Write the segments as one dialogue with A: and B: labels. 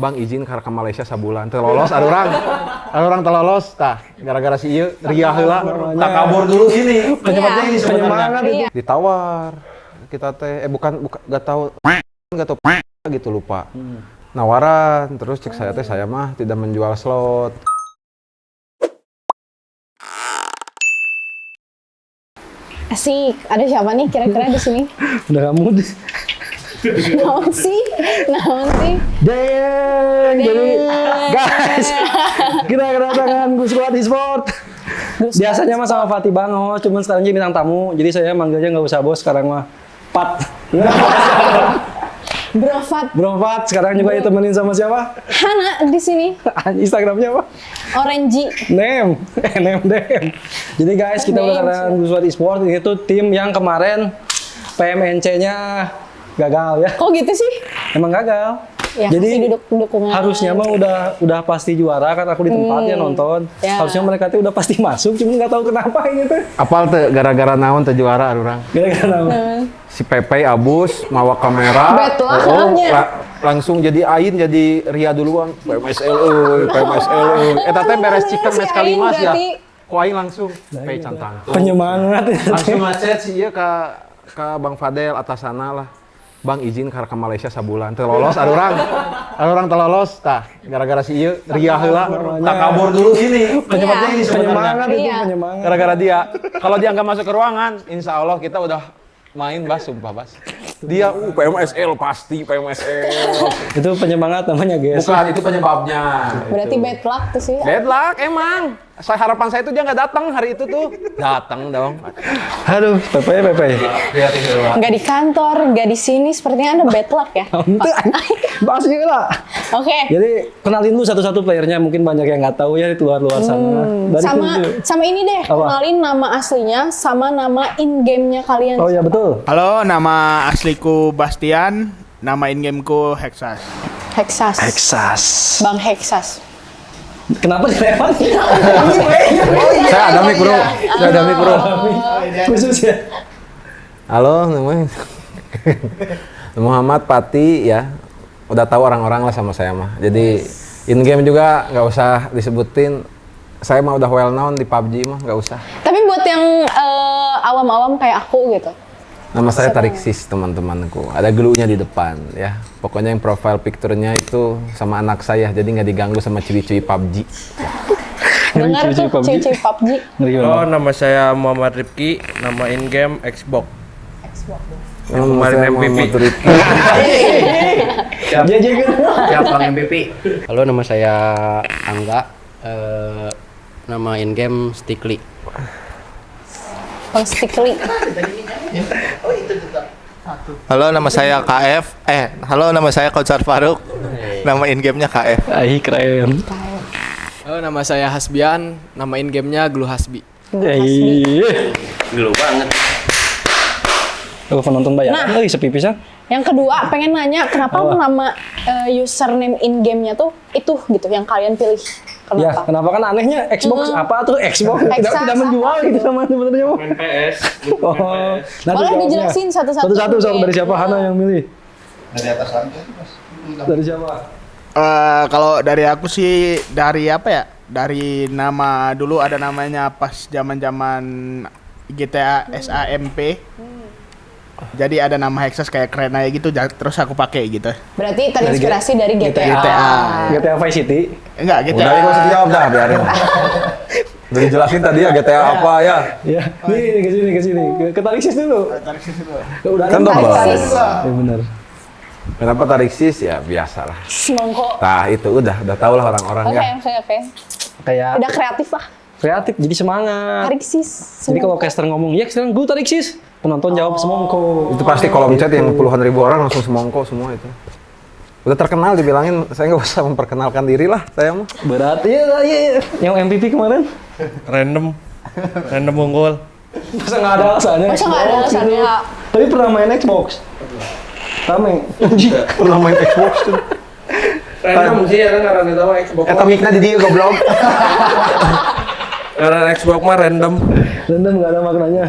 A: Bang izin ke Malaysia sabulan teu lolos ada orang teu lolos tah gara-gara si ieu Ria heula tak kabur dulu sini penyebabnya ini sebenarnya ditawar kita teh bukan enggak tahu gitu lupa nawaran terus cek saya teh saya mah tidak menjual slot.
B: Asik, ada siapa nih kira-kira di sini?
C: Udah kamu deh.
B: Naon sih?
C: Jadi guys, kita kedatangan Gus Kuat Esport. Biasanya mah sama Fatih Bango, cuman sekarang jadi bintang tamu. Jadi saya manggilnya nggak usah bos, sekarang mah Pat. Bro Fat, sekarang juga ditemenin sama siapa?
B: Hana di sini.
C: Instagramnya apa?
B: Orange.
C: Nem. Jadi guys, kita udah kedatangan Gus Kuat Esport. Itu tim yang kemarin PMNC-nya gagal ya.
B: Kok gitu sih?
C: Emang gagal.
B: Ya,
C: jadi
B: dukungan.
C: harusnya mah udah pasti juara kan aku di tempatnya nonton.
B: Ya.
C: Harusnya mereka tuh udah pasti masuk, cuma nggak tahu kenapa gitu.
A: Apal teh gara-gara naon teh juara urang.
C: Gara-gara naon?
A: Si Pepe abus mawa kamera. Langsung jadi Ain jadi Ria duluan. PMSL eta teh beres chicken match kalimas ya. Ku Ain langsung Pepe cantang.
C: Penyemangat.
A: Langsung ngechat si ieu ka Bang Fadel atasana lah. Bang izin ke Malaysia sabulan teu lolos ada orang teu lolos tah gara-gara si ieu Ria heula tak kabur dulu sini penyebabnya ini
C: Penyemangat itu
B: Iya.
C: penyemangat.
A: gara-gara dia kalau dia nggak masuk ke ruangan insya Allah kita udah main bas sumpah bas dia PMSL pasti PMSL
C: Itu penyemangat namanya guys.
A: bukan itu penyebabnya
B: Berarti
A: itu.
B: bad luck tuh sih.
A: Bad luck emang harapan saya itu dia nggak datang hari itu tuh datang dong.
C: Aduh, Pepe.
B: Nggak di kantor, nggak di sini, sepertinya ada bad luck ya.
C: Bahas juga lah.
B: Oke.
C: Jadi kenalin lu satu-satu playernya, mungkin banyak yang nggak tahu ya di luar sana.
B: Sama ini deh,
C: Apa?
B: kenalin nama aslinya sama nama in game-nya kalian.
C: Oh ya betul.
D: Halo, nama asliku Bastian, nama in-gameku Hexas.
B: Hexas. Bang Hexas.
C: Kenapa dilewatin?
A: Saya ada mic bro.
C: Khusus ya.
A: Halo namanya Muhammad Pati ya. Udah tahu orang-orang lah sama saya mah. Jadi in game juga nggak usah disebutin. Saya mah udah well known di PUBG mah nggak usah.
B: Tapi buat yang awam-awam kayak aku gitu.
A: Nama saya Tariksis teman-temanku. Ada gelunya di depan ya. Pokoknya yang profile picture-nya itu sama anak saya. Jadi nggak diganggu sama cuy-cuy PUBG.
B: Dengar tuh cuy-cuy PUBG.
E: Halo, nama saya Muhammad Rifki, nama in-game Xbox.
A: Kemarin MVP.
F: Siap Bang MVP. Halo, nama saya Angga. Nama in-game Stickly.
B: Bang Stickly.
G: Halo, nama saya KF. Halo, nama saya Kautsar Faruk. Nama in-game-nya KF.
C: Keren.
E: Halo, nama saya Hasbian, nama in-game-nya Glue Hasbi.
F: Gelo banget.
C: Penonton bayaran lagi sepipisan.
B: Yang kedua, pengen nanya kenapa nama username in game-nya tuh itu gitu yang kalian pilih.
C: Ya,
B: Kenapa?
C: kenapa kan anehnya Xbox apa tuh Xbox tidak menjual gitu sama sebenarnya mah.
E: Main PS.
C: Oh, nanti
B: Boleh
C: jawabnya.
B: dijelasin satu-satu.
C: Satu-satu sok dari siapa Hana yang milih?
G: Dari atas lantai, Mas.
C: Dari siapa?
D: Kalau dari aku sih dari apa ya? Dari nama dulu ada namanya pas zaman-zaman GTA SAMP. Jadi ada nama Hexas kayak keren aja gitu, terus aku pakai gitu.
B: Berarti terinspirasi dari GTA.
C: GTA Vice City.
D: Enggak, GTA.
A: Udah nggak usah dijawab dah biarin. Udah dijelasin tadi ya GTA apa ya.
C: Ya, nih ke sini. Ke Tariksis dulu. Udah
A: Kan double.
C: Ya benar.
A: Kenapa Tariksis ya biasalah.
B: Semongko.
A: Nah itu udah tahu lah orang-orang ya.
B: Oke.
C: Kayak
B: Udah kreatif lah.
C: kreatif, jadi semangat.
B: Tarik sis.
C: Jadi kalau caster ngomong, ya sekarang gue tarik sis. Penonton jawab semongko.
A: Itu pasti kolom chat yang puluhan ribu orang langsung semongko semua itu. Udah terkenal dibilangin, saya nggak usah memperkenalkan diri lah, saya mah.
C: Berat, iya. Yang MVP kemarin?
E: Random unggul.
C: Masa nggak ada alasannya?
B: Masa nggak ada
C: Xbox
B: alasannya?
C: gitu. Tapi pernah main Xbox? Rame.
A: Pernah main Xbox tuh.
E: Random sih, ya kan karena kita mah Xbox.
A: Eta mic-na di dieu goblok.
E: Karena Xbox mah random.
C: Random nggak ada maknanya.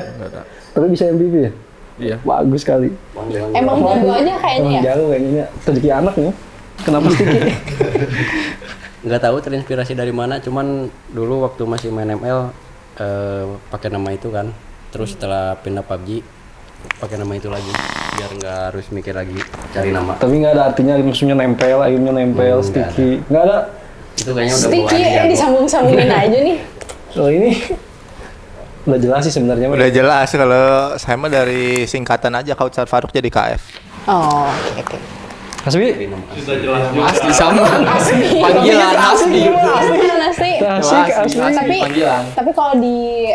C: Tapi bisa MVP ya?
E: Iya.
C: Bagus sekali.
B: Emang jago aja kayaknya
C: Emang
B: ya?
C: jago kayaknya. Rezeki anak ya. Kenapa Sticky?
F: Nggak tahu terinspirasi dari mana, cuman dulu waktu masih main ML pakai nama itu kan. Terus setelah pindah PUBG pakai nama itu lagi biar nggak harus mikir lagi cari nama.
C: Tapi nggak ada artinya maksudnya nempel, akhirnya nempel Sticky. Nggak ada.
F: Itu kayaknya udah
B: Sticky disambung-sambungin aja nih.
C: Oh ini udah jelas sih sebenarnya.
G: Udah jelas kalau saya mah dari singkatan aja Kautsar Faruk jadi KF.
B: Oh, oke.
C: Hasbi?
E: Asli sama. Panggilan Asli.
C: Asik.
B: Tapi kalau di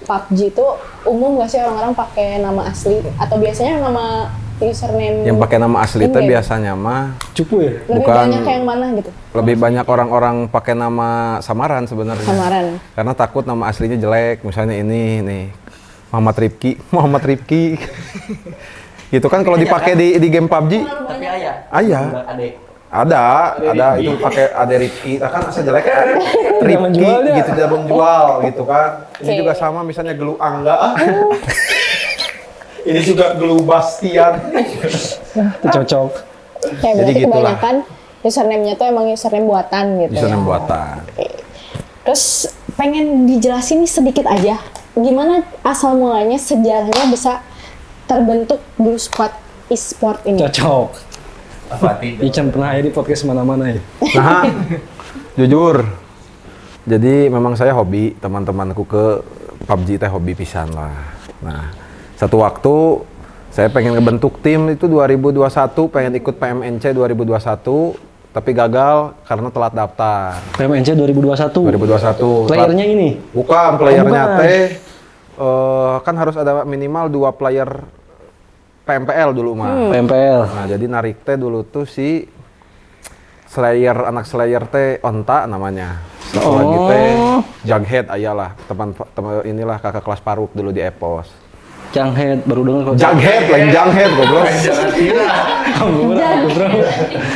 B: PUBG itu umum nggak sih orang-orang pakai nama asli atau biasanya nama username?
A: Yang pakai nama asli itu biasanya mah
C: Cupu ya?
B: Lebih
A: bukan-
B: banyak yang mana gitu?
A: lebih banyak orang-orang pakai nama samaran sebenarnya.
B: Samaran.
A: Karena takut nama aslinya jelek. Misalnya ini nih Muhammad Rifki. Gitu kan kalau dipakai di game PUBG.
F: Tapi ayah.
A: Adek. Ada itu pakai Ade Rifki. Kan asa jelek kan. Rifki
C: menjualnya.
A: gitu tidak menjual gitu kan. Ini
B: Oke.
A: juga sama misalnya Gelu Angga. Ini juga Gelu Bastian.
C: Itu cocok.
B: Ya berarti
A: gitulah.
B: kebanyakan username-nya tuh emang username buatan gitu.
A: Username
B: ya.
A: buatan.
B: Terus pengen dijelasin nih sedikit aja. Gimana asal mulanya sejarahnya bisa terbentuk Blue Squad e-sport ini?
C: Cocok. Ican pernah ada di podcast mana-mana ya?
A: Nah, jujur. Jadi memang saya hobi, teman-temanku ke PUBG teh hobi pisan lah. Nah, satu waktu saya pengen ngebentuk tim itu 2021, pengen ikut PMNC 2021, tapi gagal karena telat daftar.
C: PMNC 2021.
A: 2021.
C: Playernya ini?
A: Bukan, playernya
C: bukan.
A: teh kan harus ada minimal 2 player PMPL dulu mah.
C: PMPL.
A: Nah, jadi narik teh dulu tuh si Slayer, anak Slayer teh Onta namanya. Satu lagi teh Jughead ayalah, teman inilah kakak kelas Paruk dulu di Epos.
C: Janghead baru dengar kok.
A: Jughead, lain Jughead goblok.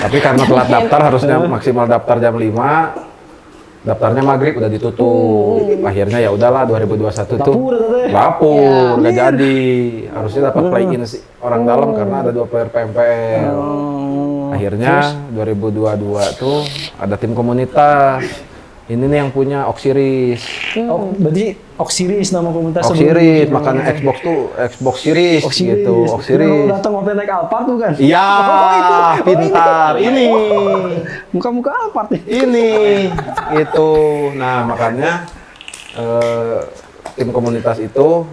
A: Tapi karena telat daftar harusnya maksimal daftar jam 5. Daftarnya maghrib udah ditutup. Akhirnya ya udahlah 2021 tuh. Lapur, nggak jadi. Harusnya dapat play in orang dalam karena ada 2 player PMPL. Akhirnya 2022 tuh ada tim komunitas. Ini nih yang punya Oxiris.
C: Oh, berarti Oxiris nama komunitas
A: Oxiris, makanya Xbox tuh Xbox Series gitu. Oxiris.
C: Datang ngopi naik Alphard tuh kan?
A: Iya, pintar. Ini.
C: Muka-muka Alphard nih.
A: Ini itu. Nah, makanya tim komunitas itu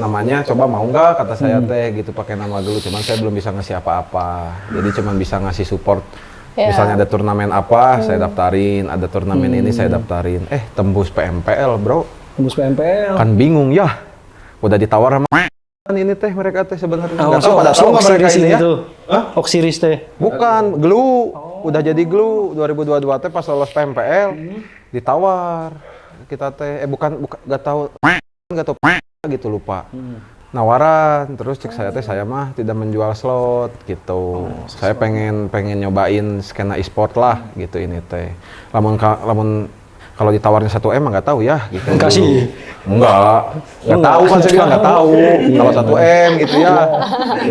A: namanya coba mau nggak kata saya teh gitu pakai nama dulu, cuman saya belum bisa ngasih apa-apa. Jadi cuman bisa ngasih support.
B: Ya.
A: Misalnya ada turnamen apa, saya daftarin, ada turnamen ini saya daftarin. Tembus PMPL, Bro.
C: Tembus PMPL.
A: Kan bingung ya. Udah ditawar sama ini teh mereka teh sebenarnya.
C: Oh,
A: Nggak tahu pada tahu nggak mereka ini ya?
C: Oxiris teh.
A: Bukan, Glue. Udah jadi Glue 2022 teh pas lolos PMPL ditawar. Kita teh bukan enggak tahu gitu lupa. Nawaran terus cek saya teh saya mah tidak menjual slot gitu. Saya pengen nyobain skena e-sport lah gitu ini teh. Lamun kalau ditawarin 1M mah nggak tahu ya gitu.
C: Kasih.
A: Enggak tahu kan saya bilang nggak tahu. Kalau 1M gitu ya.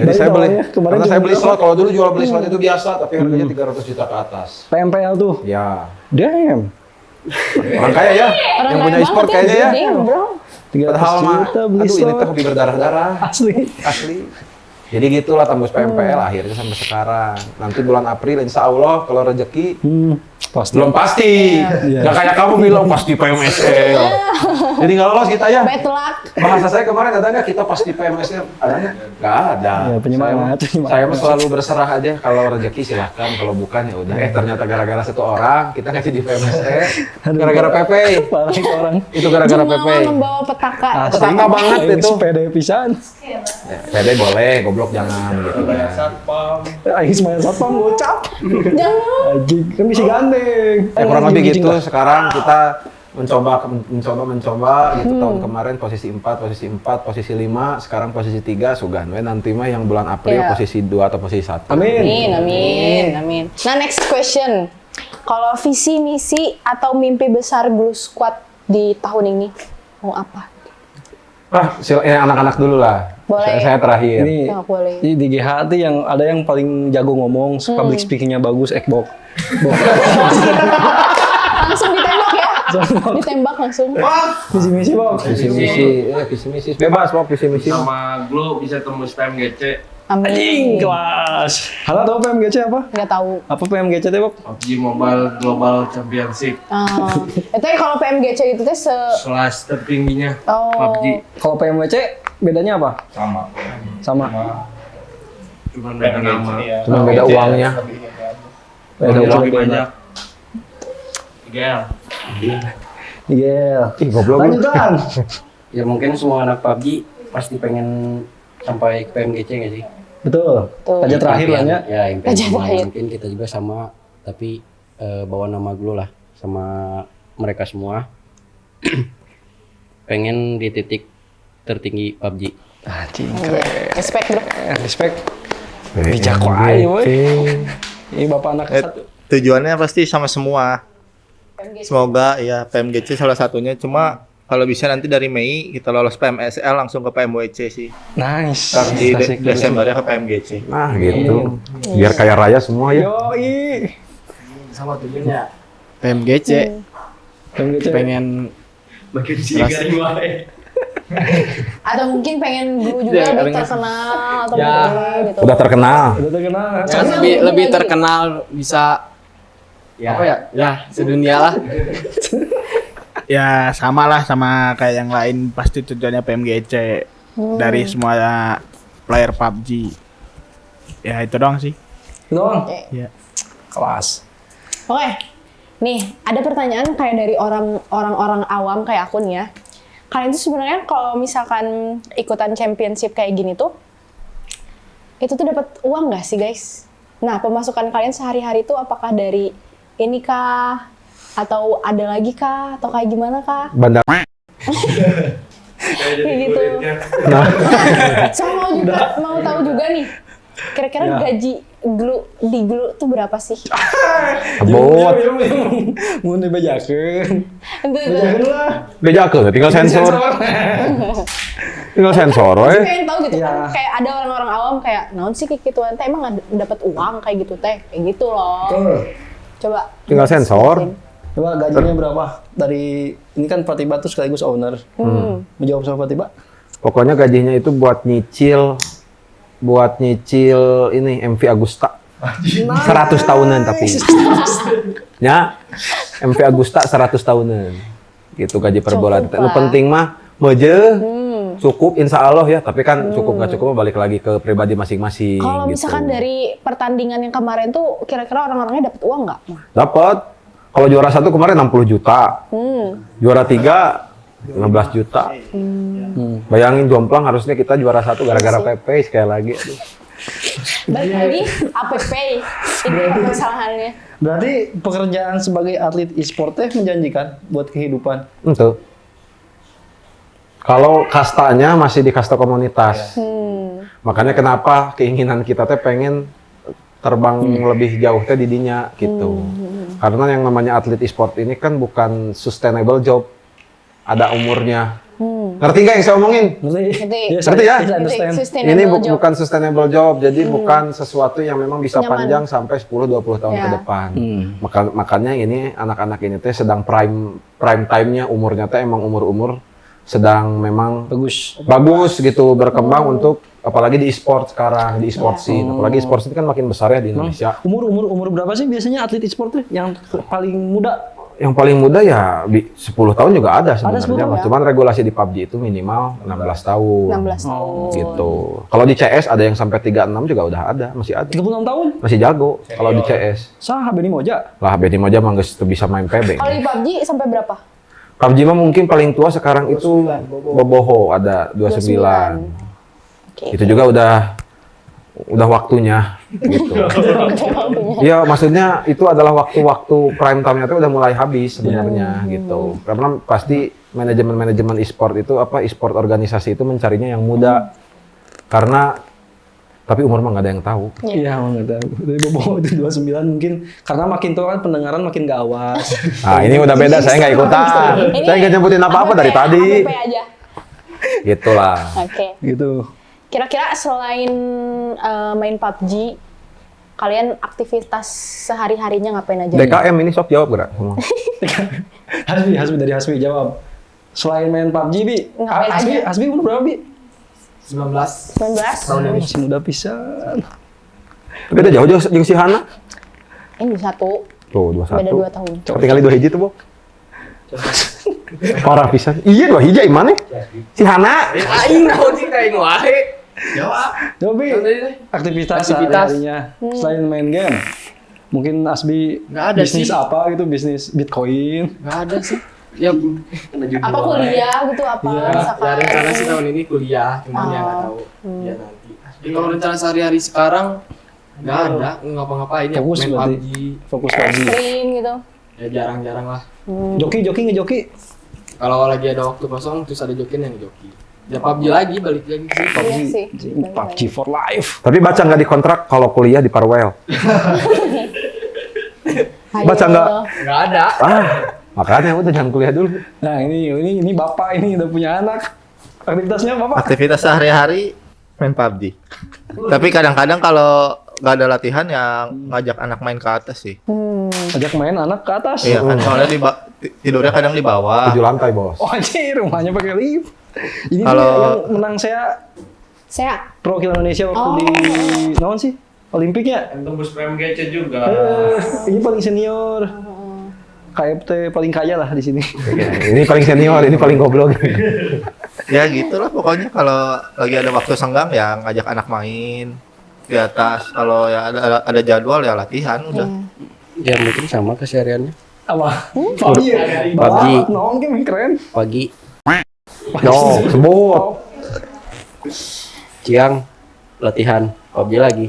A: Jadi saya beli, karena saya beli slot. Kalau dulu jual beli slot itu biasa, tapi harganya 300 juta ke atas.
C: PMPL tuh.
A: Ya,
C: Damn.
A: orang kaya ya, yang punya e-sport kayaknya ya.
B: Bro.
C: 300
A: Padahal mah,
C: juta beli
A: aduh ini
C: slot.
A: tuh hobi berdarah-darah.
C: Asli.
A: Jadi gitulah tembus PMPL akhirnya sampai sekarang. Nanti bulan April insya Allah kalau rezeki
C: Pasti.
A: belum pasti. Gak kayak kamu bilang pasti PMSL. Jadi nggak lolos kita ya.
B: Bad luck.
A: Bahasa saya kemarin ada nggak kita pasti PMSL? Ada nggak? Nggak ada.
C: Ya, penyemangat.
A: Saya mah selalu berserah aja. Kalau rezeki silahkan. Kalau bukan ya udah. Ternyata gara-gara satu orang kita nggak jadi PMSL. Gara-gara PP.
C: Parah itu orang.
A: Itu gara-gara PP.
B: Jumawa membawa petaka.
A: Petaka banget itu.
C: Sepeda pisan.
A: Ya, PD boleh, goblok jangan gitu ya.
C: Aing semuanya satpam gocap.
B: Jangan.
C: Anjing, kan bisa gandeng.
A: Kurang lebih gitu. Sekarang kita mencoba gitu. Tahun kemarin posisi 4, posisi 5, sekarang posisi 3 sugan. Nanti mah yang bulan April
B: Iya.
A: posisi 2 atau posisi 1.
B: Amin. Nah, next question. Kalau visi, misi, atau mimpi besar Blue Squad di tahun ini, mau apa?
A: Anak-anak dulu lah.
B: Boleh.
A: Saya terakhir.
C: Ini
B: Nggak boleh.
C: di GHT yang ada yang paling jago ngomong, public speakingnya bagus, Ekbok.
B: Langsung ditembak ya? Ditembak langsung.
C: Misi-misi Bok.
A: Visi misi bebas mau visi misi.
H: Sama Glo bisa tembus PMGC.
B: Amin.
C: Kelas. Halo tahu PMGC apa?
B: Nggak tahu.
C: Apa PMGC teh Bok?
H: PUBG Mobile Global Championship.
B: Itu kalau PMGC itu teh
H: Kelas tertingginya
B: Oh.
H: PUBG.
C: Kalau PMWC bedanya apa? Sama.
H: Cuman beda nama.
A: Cuma beda uangnya.
C: Beda
H: Lebih
C: uang.
H: banyak. IGL.
C: Iya.
A: Ih goblok lu.
C: Lanjutan.
F: Ya mungkin semua anak PUBG pasti pengen sampai ke PMGC nggak sih?
C: Betul.
B: Tuh.
C: Raja terakhir lah ya.
F: Ya, impian
B: Raja
F: semua.
B: terakhir.
F: Mungkin kita juga sama, tapi bawa nama Glo lah sama mereka semua. Pengen di titik tertinggi PUBG.
C: Anjing.
B: respect bro.
C: Respect. Bijak wae woy. Ini bapak anak satu.
G: Tujuannya pasti sama semua.
B: PMGC.
G: Semoga ya PMGC salah satunya. Cuma kalau bisa nanti dari Mei kita lolos PMSL langsung ke PMWC sih.
C: Nice.
G: Ntar di
C: Asik.
G: Desembernya ke PMGC.
A: Nah gitu. Biar kaya raya semua ya.
C: Yoi.
E: Sama tujuannya PMGC.
C: PMGC.
E: Pengen
H: Makin sigar wae.
B: Atau mungkin pengen dulu juga lebih terkenal atau
E: Ya.
B: gimana gitu.
A: Udah terkenal.
C: Udah terkenal.
E: Ya, lebih terkenal bisa apa ya? Ya, sedunia lah.
D: Ya sama lah sama kayak yang lain, pasti tujuannya PMGC dari semua player PUBG. Ya itu doang sih.
C: Doang.
D: Ya.
C: Kelas.
B: Oke. Nih, ada pertanyaan kayak dari orang-orang awam kayak aku nih ya. Kalian tuh sebenarnya kalau misalkan ikutan championship kayak gini tuh, itu tuh dapat uang nggak sih guys? Nah, pemasukan kalian sehari-hari tuh apakah dari ini kah? Atau ada lagi kah? Atau kayak gimana kah?
A: Bandar.
B: Kayak gitu. Sama mau tahu juga nih. Kira-kira gaji di Glu tuh berapa sih?
A: Abot.
C: Mun dibejakeun.
B: Itu.
A: Beja ke, tinggal sensor. Tinggal sensor we.
B: Pengen tahu gitu kan,
C: Iya.
B: kayak ada orang-orang awam kayak naon sih kayak gituan teh emang dapat uang kayak gitu teh, kayak gitu loh. Coba.
A: Tinggal sensor.
C: Coba gajinya berapa? Dari ini kan Fatiba tuh sekaligus owner. Menjawab sama Fatiba?
A: Pokoknya gajinya itu buat nyicil ini MV Agusta. 100 tahunan tapi. Ya. MV Agusta 100 tahunan. Gitu gaji per bulan.
B: Cukup
A: Lu
B: lah.
A: penting mah meuje cukup insya Allah ya, tapi kan cukup nggak cukup balik lagi ke pribadi masing-masing.
B: Kalau
A: gitu.
B: misalkan dari pertandingan yang kemarin tuh kira-kira orang-orangnya dapat uang nggak?
A: Dapat. Kalau juara 1 kemarin 60 juta. Juara 3 15 juta. Bayangin jomplang harusnya kita juara 1 gara-gara PP sekali lagi. Aduh.
B: Balik lagi APP ini permasalahannya.
C: Berarti pekerjaan sebagai atlet e-sport teh menjanjikan buat kehidupan.
A: Itu. Kalau kastanya masih di kasta komunitas. Makanya kenapa keinginan kita teh pengen terbang lebih jauh teh di dinya gitu. Karena yang namanya atlet e-sport ini kan bukan sustainable job. Ada umurnya. Ngerti nggak yang saya omongin?
B: Ngerti.
C: Yes,
A: Ngerti ya?
C: I understand.
B: Sustainable
A: Ini
B: job.
A: bukan sustainable job, jadi bukan sesuatu yang memang bisa
B: Nyaman.
A: panjang sampai 10-20 tahun ke
B: Ya.
A: depan. Makanya ini anak-anak ini teh sedang prime time-nya, umurnya teh emang umur sedang memang bagus gitu berkembang untuk apalagi di e-sport sekarang, di e-sport scene. Apalagi e-sport ini kan makin besar ya di Indonesia.
C: Umur berapa sih biasanya atlet e-sport tuh yang paling muda?
A: Yang paling muda ya 10 tahun juga ada
C: 10
A: sebenarnya.
C: ya?
A: Cuman regulasi di PUBG itu minimal 16 tahun.
B: 16 tahun.
A: Gitu. Kalau di CS ada yang sampai 36 juga udah ada, masih ada.
C: 36 tahun?
A: Masih jago kalau di CS.
C: Sah Benny Moja.
A: Lah Benny Moja mah geus teu bisa main PB.
B: Kalau di PUBG sampai berapa?
A: PUBG mah mungkin paling tua sekarang itu Boboho ada 29.
B: Oke.
A: Itu juga udah waktunya gitu. Iya, maksudnya itu adalah waktu-waktu prime time-nya itu udah mulai habis sebenarnya gitu. Karena pasti manajemen e-sport itu e-sport organisasi itu mencarinya yang muda. Karena tapi umur mah nggak ada yang tahu.
C: Iya, nggak tahu. Dari Bobo itu 29 mungkin karena makin tua kan pendengaran makin gak awas.
A: Nah, ini udah beda, saya nggak ikutan. Saya nggak nyebutin apa-apa dari tadi.
B: APP aja.
A: Gitulah.
B: Oke.
C: Gitu.
B: Kira-kira selain main PUBG, kalian aktivitas sehari-harinya ngapain aja?
A: DKM ini sok jawab gerak semua.
C: Hasbi dari Hasbi jawab. Selain main PUBG, Bi.
B: Ngapain aja?
C: Hasbi umur berapa, Bi?
E: 19
B: 19?
E: tahun ini.
C: Masih muda pisan.
A: Beda jauh jeung si Hana.
B: Ini 1,
A: Tuh, 21.
B: beda 2 tahun.
A: Tinggal 2 hiji tuh, Bo. Parah pisan. Iya, 2 hiji mana? Si Hana.
E: Aing naon sih kayak wae.
C: Coba, Bi. Aktivitas sehari-harinya selain main game. Mungkin Asbi
E: Nggak ada
C: bisnis
E: sih.
C: apa gitu, bisnis Bitcoin.
E: Nggak ada sih. Ya,
B: Apa kuliah gitu, apa misalkan?
E: ya rencana sih tahun ini kuliah, cuman ya nggak tahu. Ya nanti. Jadi kalau rencana sehari-hari sekarang nggak ada, ngapa-ngapain ya
C: Fokus
E: main
C: berarti.
E: PUBG.
C: Fokus PUBG.
B: Stream gitu.
E: Ya jarang-jarang lah.
C: Joki ngejoki.
E: Kalau lagi ada waktu kosong terus ada jokin yang joki. Ya PUBG lagi balik lagi sih.
B: Iya sih.
C: PUBG for life.
A: Tapi baca nggak di kontrak kalau kuliah di Parwell? Baca nggak?
E: Nggak ada.
A: Makanya udah jangan kuliah dulu.
C: Nah, ini bapak ini udah punya anak. Aktivitasnya bapak.
G: Aktivitas sehari-hari main PUBG. Tapi kadang-kadang kalau nggak ada latihan yang ngajak anak main ke atas sih.
C: Ajak main anak ke atas.
G: Iya kan soalnya tidurnya kadang di bawah.
A: 7 lantai, Bos.
C: Oh anjir, rumahnya pakai lift. Ini
G: Kalau-
C: dia yang menang saya
B: Saya
C: perwakilan Indonesia waktu di naon sih? Olimpiknya.
H: Tembus PMGC juga.
C: Ini paling senior. KFT paling kaya lah di sini.
A: Ini paling senior, ini paling goblok.
G: Ya gitulah pokoknya kalau lagi ada waktu senggang ya ngajak anak main di atas. Kalau ya ada jadwal ya latihan udah.
F: Ya mungkin sama kesehariannya.
C: Apa? PUBG.
F: PUBG.
C: Naon game keren.
F: Pagi,
A: Yo, sebut.
F: siang, latihan, PUBG lagi.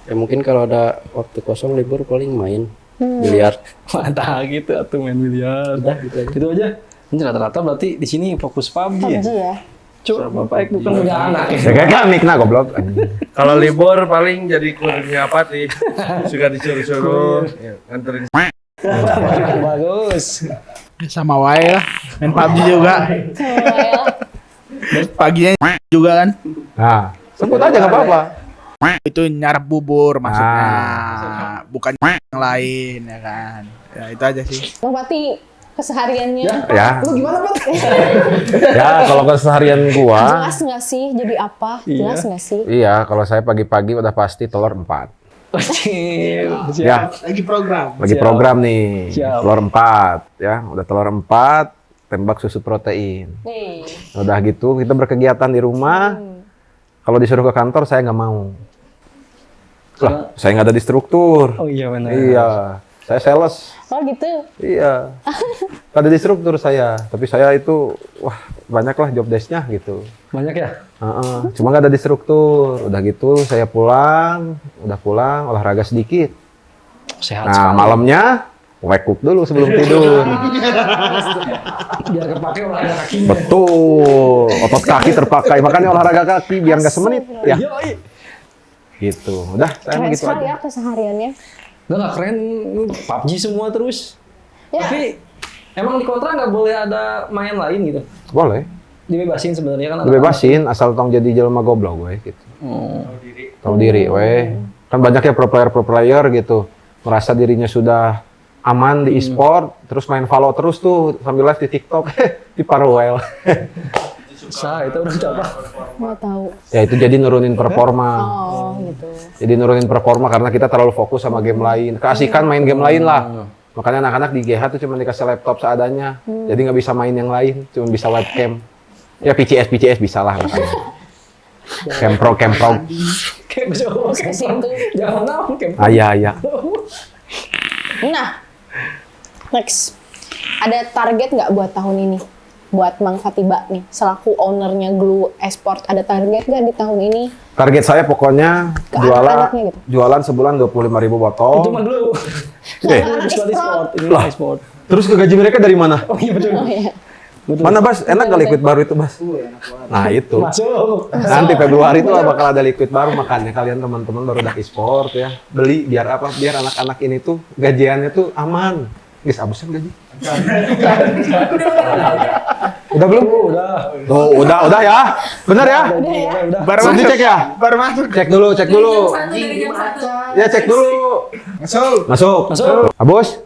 F: Ya mungkin kalau ada waktu kosong libur paling main biliar.
C: Mantap gitu atuh main biliar.
F: Udah gitu aja.
C: Itu aja. Ini rata-rata berarti di sini fokus PUBG ya.
B: PUBG ya.
C: Cuk, bapak Ek bukan punya anak.
A: Ya kayak gamik nah goblok.
H: Kalau libur paling jadi kurirnya Pati. Suka disuruh-suruh ya, nganterin
C: Bagus.
D: Sama wae lah. Main PUBG juga.
B: Saya
D: Paginya juga kan.
A: Nah, sebut aja nggak apa-apa.
D: Itu nyarap bubur maksudnya. Bukan yang lain ya kan. Ya itu aja sih.
B: Bang Pati kesehariannya
A: Ya,
C: Lu gimana, Pak?
A: ya kalau keseharian gua,
B: jelas nggak sih jadi apa? Jelas nggak sih?
A: iya kalau saya pagi-pagi udah pasti telur 4.
C: Siap.
A: Ya,
D: Lagi program.
A: lagi
C: Siap.
A: program nih.
C: Siap.
A: Telur 4 ya, udah telur 4, tembak susu protein.
B: Nih.
A: Udah gitu kita berkegiatan di rumah. Kalau disuruh ke kantor saya nggak mau. Lah, saya nggak ada di struktur.
C: Oh iya benar.
A: Iya, saya sales.
B: Oh gitu.
A: Iya. Nggak ada di struktur saya, tapi saya itu wah banyak lah job desk-nya gitu.
C: Banyak ya?
A: Heeh. Cuma nggak ada di struktur. Udah gitu saya pulang, olahraga sedikit.
C: Sehat
A: Nah malamnya wake up dulu sebelum tidur.
C: biar kepake olahraga kaki.
A: Betul, otot kaki terpakai. Makanya olahraga kaki biar nggak semenit ya.
C: Yoi.
A: Gitu. Udah, saya
B: Keren
A: begitu
B: sekali
A: aja.
B: ya kesehariannya.
C: Nggak keren, lu PUBG semua terus.
B: Ya.
C: Tapi emang di kontra nggak boleh ada main lain gitu.
A: Boleh.
C: Dibebasin sebenarnya kan.
A: Dibebasin asal tong jadi jelema goblok we gitu.
C: Oh.
A: Tahu diri we. Kan banyak ya pro player gitu. Merasa dirinya sudah aman di e-sport, terus main Valo terus tuh sambil live di TikTok di Parwell.
C: Sah, itu udah apa?
B: Nggak tahu.
A: Ya itu jadi nurunin performa.
B: Oh gitu.
A: Jadi nurunin performa karena kita terlalu fokus sama game lain. Keasikan main game lain lah. Makanya anak-anak di GH tuh cuma dikasih laptop seadanya. Jadi nggak bisa main yang lain, cuma bisa webcam. Ya PCS bisa lah makanya. Kempro.
C: Kayak bisa ngomong
B: Terus ke situ.
C: Jangan ngomong kayak.
A: Ayah.
B: Nah, next. Ada target nggak buat tahun ini? Buat Mang Fatiba nih, selaku ownernya Glue Esport, ada target nggak di tahun ini?
A: Target saya pokoknya
B: Ke anak-anaknya gitu.
A: jualan sebulan 25.000 botol.
C: Itu mah dulu.
A: Eh,
B: Anak
C: e-sport, ini
A: Lah.
C: e-sport.
A: terus ke gaji mereka dari mana?
C: Oh iya betul.
B: Oh iya.
C: Betul.
A: Mana Bas? Enak gak liquid baru itu Bas? Nah itu.
C: Masuk.
A: Nanti Februari itu bakal ada liquid baru, makanya kalian teman-teman baru dak e-sport ya. Beli biar apa? Biar anak-anak ini tuh gajiannya tuh aman. Guys, abusan gaji. Udah belum?
C: Udah.
A: Tuh, udah ya. Bener ya?
C: Udah.
D: Baru
A: Belum
D: masuk.
A: dicek ya?
D: Baru masuk.
A: Cek dulu. Ya cek dulu. Masuk. Abus?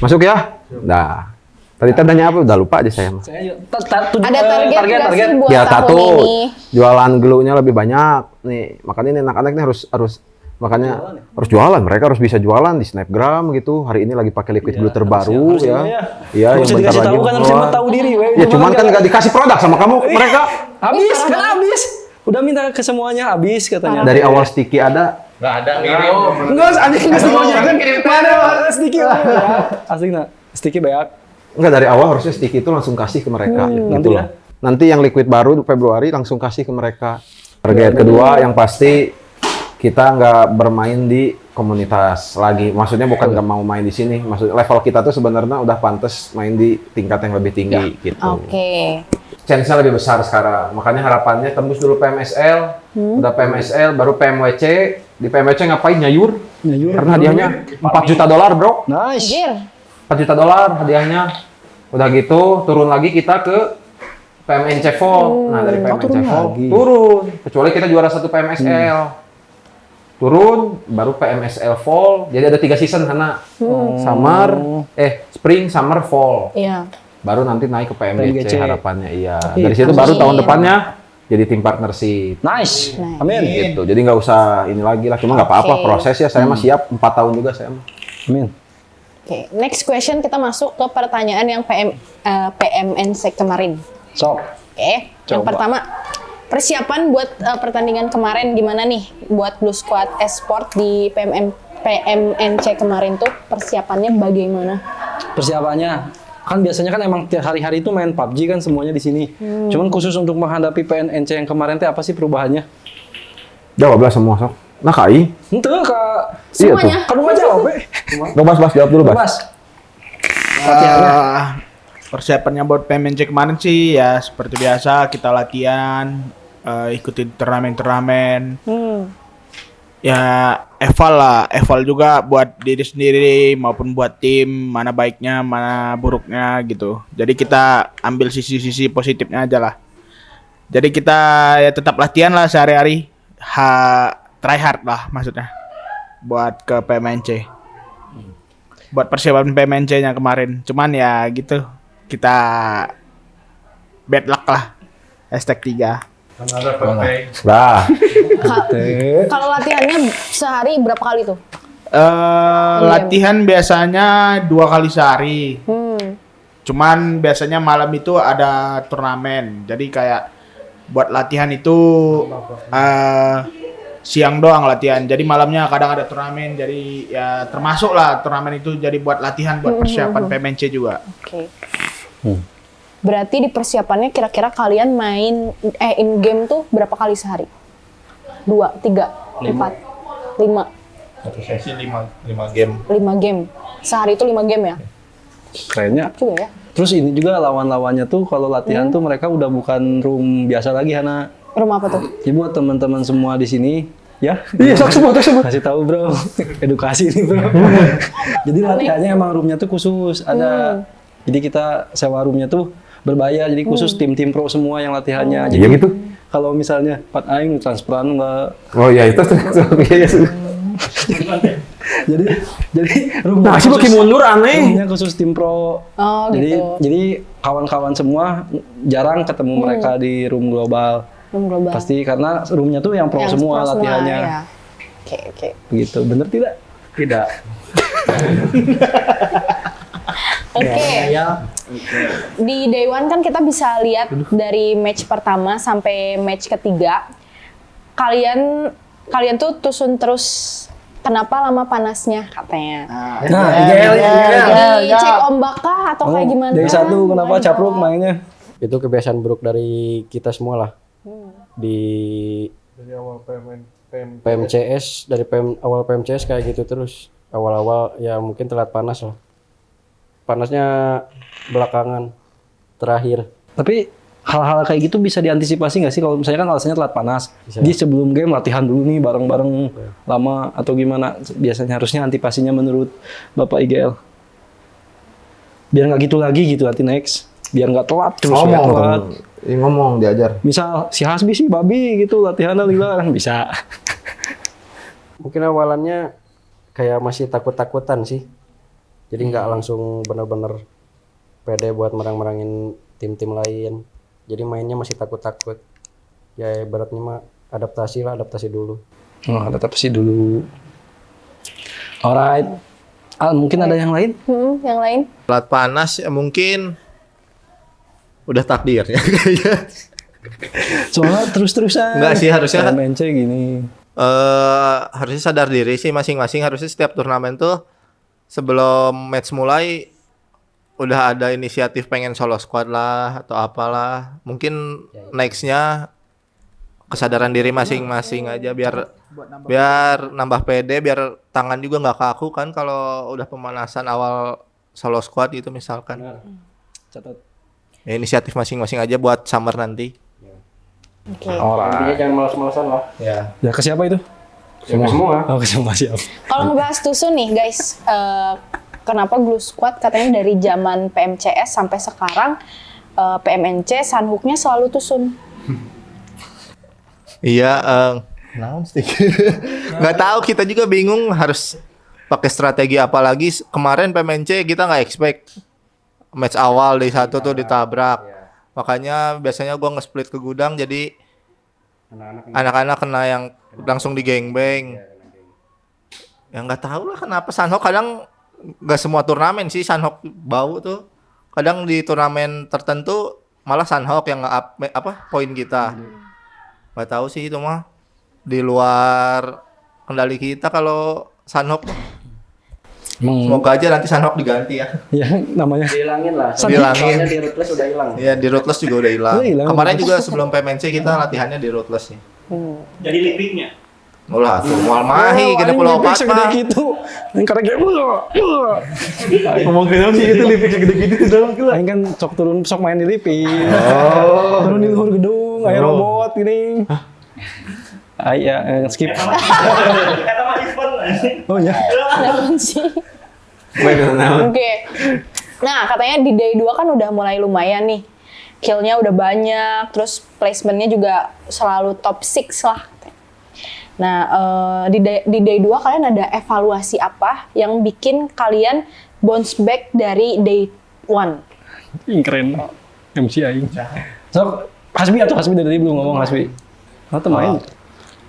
A: Masuk ya? Dah. Tadi tanya apa? Udah lupa aja saya.
B: Ada target nggak sih buat
A: Ya
B: tahun
A: satu,
B: ini?
A: jualan gelunya lebih banyak. Nih, makanya ini anak-anak ini harus makanya harus jualan. Mereka harus bisa jualan di Snapgram gitu. Hari ini lagi pakai liquid glue terbaru
C: harusnya
A: ya. Iya,
C: Nggak usah dikasih tahu kan, harusnya tahu diri.
A: Ya cuman kan nggak dikasih produk sama kamu mereka.
C: Habis. Udah minta ke semuanya habis katanya.
A: Dari awal sticky ada.
H: Nggak ada ngirim.
C: Enggak, anjing semuanya kan mana sticky asli nak. Sticky banyak.
A: Enggak, dari awal harusnya sticky itu langsung kasih ke mereka gitu
C: nanti
A: loh.
C: ya.
A: Nanti yang liquid baru Februari langsung kasih ke mereka. Target kedua yang pasti kita nggak bermain di komunitas lagi. Maksudnya bukan nggak mau main di sini. Maksud level kita tuh sebenarnya udah pantas main di tingkat yang lebih tinggi gitu.
B: Oke.
A: Chance-nya lebih besar sekarang. Makanya harapannya tembus dulu PMSL, udah PMSL baru PMWC. Di PMWC ngapain nyayur? Karena hadiahnya $4 juta, Bro.
C: Nice.
B: Jir.
A: $4 juta hadiahnya. Udah gitu turun lagi kita ke PMNC Fall. Nah, dari PMNC Fall turun. Kecuali kita juara satu PMSL. Turun baru PMSL Fall. Jadi ada 3 season Hana. Summer, Spring, Summer, Fall.
B: Iya.
A: Baru nanti naik ke PMGC
C: PMGC.
A: harapannya iya. Dari situ baru tahun depannya jadi tim partnership.
C: Nice. Amin.
A: Gitu. Jadi nggak usah ini lagi lah. Cuma nggak apa-apa
B: Oke.
A: proses ya. Saya mah siap 4 tahun juga saya mah.
C: Amin.
B: Oke, next question kita masuk ke pertanyaan yang PMNC kemarin.
C: Sok.
B: Oke, yang pertama persiapan buat pertandingan kemarin gimana nih buat Blue Squad Esport di PMNC kemarin tuh persiapannya bagaimana?
C: Persiapannya kan biasanya kan emang tiap hari-hari itu main PUBG kan semuanya di sini. Cuman khusus untuk menghadapi PNNC yang kemarin teh apa sih perubahannya?
A: Jawab lah semua sok. Nah KAI.
C: Ente Kak.
B: Semuanya.
C: Kan gua jawab,
A: Bas jawab dulu Bas.
D: Persiapannya buat PMNC kemarin sih ya seperti biasa kita latihan, ikutin turnamen-turnamen. Ya eval juga buat diri sendiri maupun buat tim, mana baiknya, mana buruknya gitu. Jadi kita ambil sisi-sisi positifnya aja lah. Jadi kita ya tetap latihan lah sehari-hari, try hard lah maksudnya buat ke PMNC. Buat persiapan PMNC-nya kemarin. Cuman ya gitu, kita bad luck lah. #3.
A: Nah,
B: Kalau latihannya sehari berapa kali tuh?
D: Latihan biasanya 2 kali sehari. Cuman biasanya malam itu ada turnamen. Jadi kayak buat latihan itu siang doang latihan. Jadi malamnya kadang ada turnamen. Jadi ya termasuk lah turnamen itu jadi buat latihan buat persiapan PMNC juga.
B: Oke. Berarti di persiapannya kira-kira kalian main in game tuh berapa kali sehari? 2, 3, 4, 5.
G: Satu sesi 5 game.
B: 5 game. Sehari itu 5 game ya?
C: Kerennya.
B: Juga ya.
C: Terus ini juga lawan-lawannya tuh kalau latihan tuh mereka udah bukan room biasa lagi Hana.
B: Rumah apa tuh?
C: Jadi buat teman-teman semua di sini ya.
A: iya sok sebut.
C: Kasih tahu bro, edukasi nih bro. Jadi latihannya emang roomnya tuh khusus ada. Jadi kita sewa roomnya tuh berbayar. Jadi khusus tim-tim pro semua yang latihannya. Jadi
A: Iya gitu.
C: kalau misalnya Pat Aing transparan enggak.
A: Oh iya itu iya.
C: Jadi
A: Nah, sih pakai mundur aneh.
C: roomnya khusus tim pro.
B: Oh gitu.
C: Jadi kawan-kawan semua jarang ketemu mereka di room global.
B: Room global.
C: Pasti karena roomnya tuh yang pro
B: Yang
C: semua
B: pro
C: latihannya.
B: ya. Oke.
C: Begitu, bener tidak?
H: Tidak.
B: Oke. Di Day One kan kita bisa lihat dari match pertama sampai match ketiga. Kalian tuh tusun terus. Kenapa lama panasnya katanya?
C: Nah, IGL.
B: Cek ombak kah atau kayak gimana?
C: Dari satu kenapa
B: Gimana?
C: capruk mainnya?
F: Itu kebiasaan buruk dari kita semua lah. Di
H: awal
F: PMCS, awal PMCS kayak gitu terus. Awal-awal ya mungkin telat panas lah. Panasnya belakangan terakhir.
C: Tapi hal-hal kayak gitu bisa diantisipasi nggak sih kalau misalnya kan alasannya telat panas?
F: Bisa.
C: Jadi sebelum game latihan dulu nih bareng-bareng lama atau gimana? Biasanya harusnya antisipasinya menurut Bapak IGL. biar nggak gitu lagi gitu nanti next. Biar nggak telat terus ya, telat.
A: Ngomong diajar.
C: Misal si Hasbi sih babi gitu latihannya lila kan bisa.
F: Mungkin awalannya kayak masih takut-takutan sih. Jadi nggak langsung benar-benar pede buat merang-merangin tim-tim lain. Jadi mainnya masih takut-takut. Ya beratnya mah adaptasi dulu.
C: Adaptasi dulu. Alright. Mungkin ada yang lain?
B: Yang lain?
G: Pelat panas ya mungkin udah takdir ya kayaknya.
C: Soalnya terus-terusan.
G: Enggak sih, harusnya
C: MNC gini.
G: Harusnya sadar diri sih masing-masing. Harusnya setiap turnamen tuh sebelum match mulai udah ada inisiatif pengen solo squad lah atau apalah. Mungkin nextnya kesadaran diri masing-masing aja biar nambah pede, biar tangan juga nggak kaku kan kalau udah pemanasan awal solo squad gitu misalkan.
C: Catat.
G: Ya, inisiatif masing-masing aja buat summer nanti.
B: Oke.
F: Intinya jangan malas-malasan lah.
C: Ya ke siapa itu?
F: Semua.
C: Oh ke semua siapa?
B: Kalau ngebahas Tusun nih guys, kenapa Glue Squad katanya dari zaman PMCS sampai sekarang PMNC Sanhuknya selalu Tusun?
G: Iya, naon sih? Nggak tahu, kita juga bingung harus pakai strategi apa lagi. Kemarin PMNC kita nggak expect match awal di satu tuh ditabrak. Makanya biasanya gua nge-split ke gudang jadi anak-anak kena yang langsung di gangbang. Ya nggak tahu lah kenapa Sanhok kadang nggak semua turnamen sih Sanhok bau tuh. Kadang di turnamen tertentu malah Sanhok yang nge-up poin kita. Nggak tahu sih itu mah di luar kendali kita kalau Sanhok. Semoga aja nanti Sanhok diganti ya.
C: Ya namanya.
F: Dihilangin lah.
G: Dihilangin.
F: Soalnya di Ruthless udah hilang.
G: Iya, di Ruthless juga udah hilang. Kemarin juga sebelum PMNC kita latihannya di Ruthless nih.
I: Jadi lipiknya.
G: Ulah tuh mual mahi kita pulau
C: Lipik
G: opat
C: segede
G: mah.
C: gitu. Yang karena kayak
A: Ngomong kenapa sih itu lipik segede-gede itu dalam gila.
C: Aing kan sok main di lipik.
A: Oh.
C: Turun di luhur gedung, aya robot gini. Skip.
I: Kata mah event.
C: Oh ya.
B: Namun sih. Oke. Nah, katanya di day 2 kan udah mulai lumayan nih. Kill-nya udah banyak, terus placement-nya juga selalu top 6 lah. Nah, di day 2 kalian ada evaluasi apa yang bikin kalian bounce back dari day 1?
C: Keren. MC Aing. So, Hasbi dari belum ngomong Hasbi. Oh, main.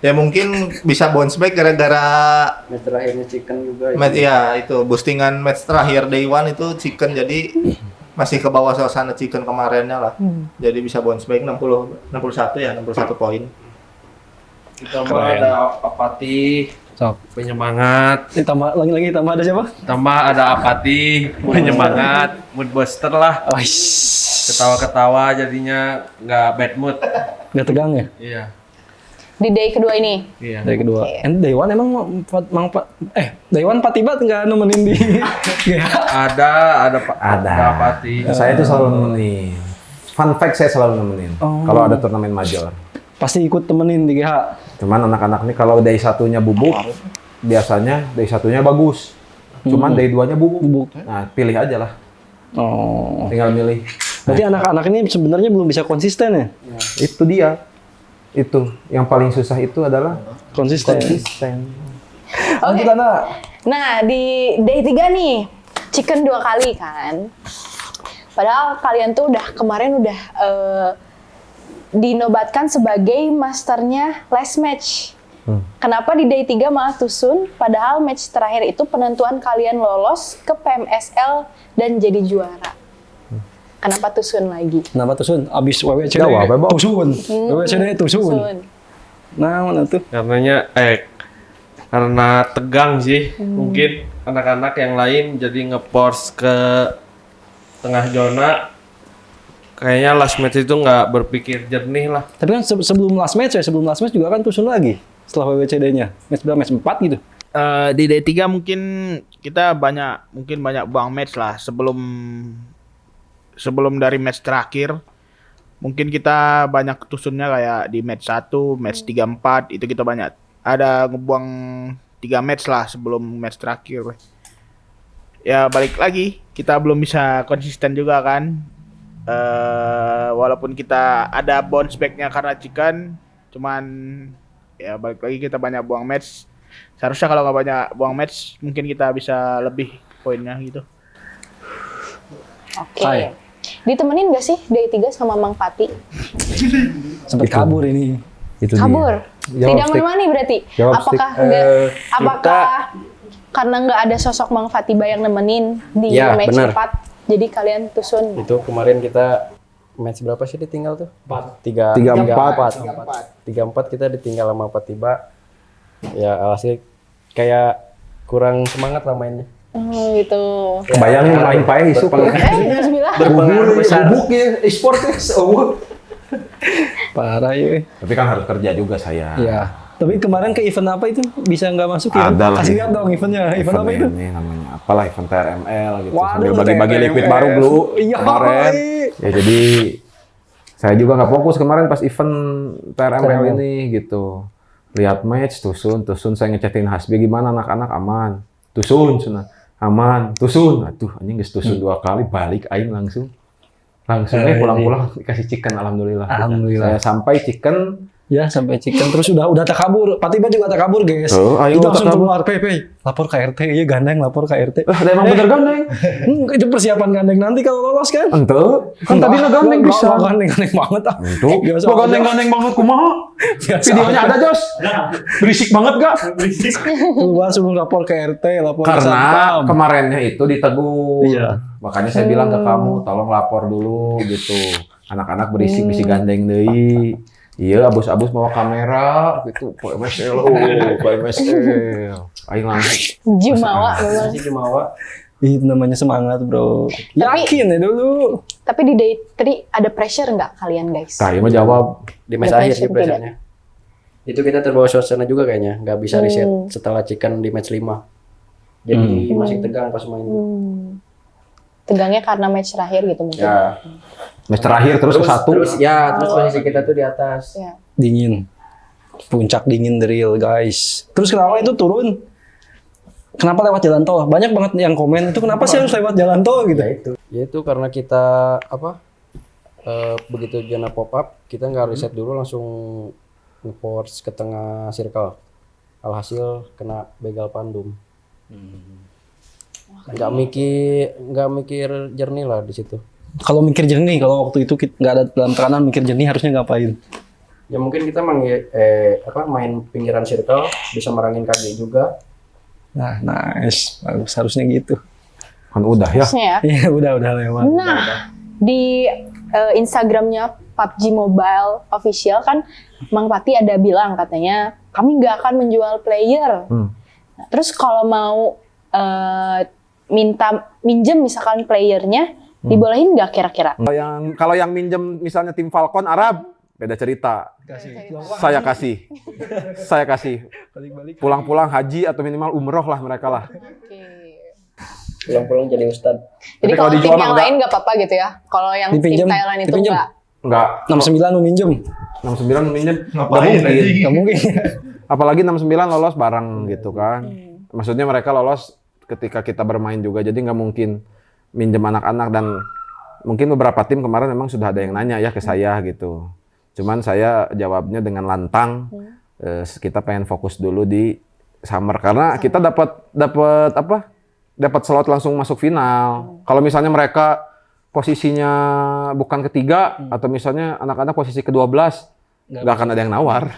G: Ya mungkin bisa bounce back gara-gara
F: Match terakhirnya Chicken juga.
G: ya itu boostingan match terakhir day 1 itu Chicken, jadi masih ke bawah suasana Chicken kemarinnya lah. Jadi bisa bounce back 61 poin.
H: Ditambah ada apati, penyemangat.
C: Ditambah lagi ada siapa?
H: Tambah ada apati, penyemangat, mood booster lah. Ketawa-ketawa jadinya nggak bad mood.
C: Nggak tegang ya?
H: Iya.
B: Di day kedua ini?
H: Iya.
C: Dari kedua.
B: Oke.
C: And Day 1 emang Day 1 Patibat nggak nemenin di GH?
H: Ada apati.
A: Saya tuh selalu nemenin. Fun fact, saya selalu nemenin. Kalau ada turnamen major.
C: Pasti ikut temenin di GH.
A: Cuman anak-anak nih kalau day satunya bubuk, biasanya day satunya bagus. Cuman day 2-nya bubuk. Nah, pilih aja lah.
C: Oh.
A: Tinggal milih.
C: Berarti anak-anak ini sebenarnya belum bisa konsisten ya?
A: Itu dia. Itu yang paling susah itu adalah
C: Konsisten.
B: Oke.
C: Nah,
B: Nah, di day 3 nih, Chicken 2 kali kan. Padahal kalian tuh kemarin udah dinobatkan sebagai masternya last match. Kenapa di day 3 malah Tusun, padahal match terakhir itu penentuan kalian lolos ke PMSL dan jadi juara. Kenapa Tusun lagi?
C: kenapa Tusun? Abis WWCD
A: Jawab, Bebo.
C: Tusun. WWCD Tusun.
B: Tusun.
C: Nah, mana tuh?
H: Karena tegang sih. Mungkin anak-anak yang lain jadi nge-force ke tengah zona. Kayaknya last match itu nggak berpikir jernih lah.
C: Tapi kan sebelum last match juga kan Tusun lagi setelah WWCD-nya. Match berapa? Match 4 gitu.
D: Di day 3 mungkin kita banyak buang match lah sebelum dari match terakhir. Mungkin kita banyak Tusunnya kayak di match 1, match 3, 4 itu kita banyak ada ngebuang 3 match lah sebelum match terakhir. Ya balik lagi kita belum bisa konsisten juga kan. Walaupun kita ada bounce back-nya karena Chicken, cuman ya balik lagi kita banyak buang match. Seharusnya kalau nggak banyak buang match, mungkin kita bisa lebih poinnya gitu.
B: Oke. Ditemenin gak sih Day 3 sama Mang Pati?
C: Sempat kabur ini.
A: Itu
B: Kabur.
A: dia.
B: Tidak menemani berarti.
A: Jawab,
B: Apakah
A: Stik.
B: enggak apakah karena nggak ada sosok Mang Fatiba yang nemenin di
F: Ya,
B: match
F: bener.
B: 4, jadi kalian tusun?
F: Itu kemarin kita match berapa sih ditinggal tuh?
A: 3-4.
F: 3-4 kita ditinggal sama Patiba. Ya alhasil kayak kurang semangat lah mainnya.
B: Oh gitu.
A: Kebayang main pae isu kalau
B: Bismillah.
F: Berpengaruh besar.
A: bubuknya e-sportnya
C: Parah ya.
A: Tapi kan harus kerja juga saya.
C: Iya. Tapi kemarin ke event apa itu bisa nggak masuk ya?
A: Ada lah.
C: Kasih lihat dong eventnya. Event apa itu?
A: Ini namanya apalah event TRML gitu.
C: Waduh,
A: Sambil bagi-bagi
C: TRML.
A: liquid baru dulu
C: Iya,
A: kemarin. Ya jadi saya juga nggak fokus kemarin pas event TRML ini gitu. Lihat match, tusun saya ngechatin Hasbi gimana anak-anak aman. Tusun cenah. Aman, tusun. Aduh, anjing geus tusun 2 kali balik aing langsung. Pulang-pulang dikasih chicken alhamdulillah.
C: Alhamdulillah.
A: Saya sampai chicken.
C: Ya sampai Chicken terus udah takabur. Patiba juga takabur guys.
A: Oh, ayo
C: itu langsung
A: takabur.
C: keluar lapor ke RT ya gandeng lapor ke RT.
A: Ada emang bener gandeng.
C: Itu persiapan gandeng nanti kalau lolos kan.
A: Ente, kan tadi gandeng bisa.
C: Gandeng banget ah.
A: Itu,
C: Biasa
A: kok gandeng banget kumaha?
C: Biasa
A: Videonya
C: aja.
A: ada Jos. Berisik banget gak?
C: Keluar sebelum lapor ke RT, lapor ke
A: Karena
C: Satpam.
A: kemarinnya itu ditegur.
C: Iya.
A: Makanya saya bilang ke kamu, tolong lapor dulu gitu. Anak-anak berisik bisi gandeng deui. Iya, abus-abus bawa kamera gitu. Pak MSL, Pak MSL. Aing langsung.
B: Jumawa memang.
F: Masih Jumawa.
C: Itu namanya semangat bro. Yakin ya dulu.
B: Tapi di Day 3 ada pressure nggak kalian guys?
A: Tadi mah jawab.
F: Di match
B: Ada
F: akhir sih
B: pressure
F: pressure-nya. Itu kita terbawa suasana juga kayaknya. Nggak bisa reset setelah Chicken di match 5. Jadi masih tegang pas main.
B: Tegangnya karena match terakhir gitu mungkin.
F: Ya.
A: Match terakhir terus ke satu.
F: Terus posisi kita tuh di atas.
B: Ya.
C: Dingin. Puncak dingin the real guys. Terus kenapa itu turun? Kenapa lewat jalan tol? Banyak banget yang komen itu kenapa sih harus lewat jalan tol gitu.
F: Ya itu karena kita begitu zona pop up kita nggak reset dulu langsung nge-force ke tengah circle. Alhasil kena begal pandum. Nggak mikir jernih lah di situ.
C: Kalau mikir jernih, kalau waktu itu nggak ada dalam tekanan mikir jernih harusnya ngapain?
F: Ya mungkin kita main pinggiran circle bisa merangin kaki juga.
C: Nah, nice. Bagus, harusnya gitu.
A: Kan udah ya.
B: Harusnya ya.
C: Iya, udah lewat.
B: Nah, di Instagramnya PUBG Mobile Official kan Mang Pati ada bilang katanya kami nggak akan menjual player. Nah, terus kalau mau minjem misalkan playernya, dibolehin nggak kira-kira?
A: Kalau yang minjem misalnya tim Falcon Arab, beda cerita. Saya kasih. Pulang-pulang haji atau minimal umroh lah mereka lah.
F: Pulang-pulang jadi ustad.
B: Jadi
A: Tapi kalau
B: kalau tim
A: dijual
B: yang
A: enggak.
B: lain nggak apa-apa gitu ya? Kalau yang
C: Dipinjem,
B: tim Thailand itu
C: dipinjem.
B: nggak?
A: Enggak.
C: 69 mau minjem.
A: 69 minjem.
I: Ngapain anjing?
C: Nggak mungkin.
A: Apalagi 69 lolos bareng gitu kan. Maksudnya mereka lolos ketika kita bermain juga. Jadi nggak mungkin minjem anak-anak dan mungkin beberapa tim kemarin memang sudah ada yang nanya ya ke saya gitu. Cuman saya jawabnya dengan lantang. Kita pengen fokus dulu di summer karena kita dapat slot langsung masuk final. Kalau misalnya mereka posisinya bukan ketiga atau misalnya anak-anak posisi ke-12 nggak akan ada yang nawar.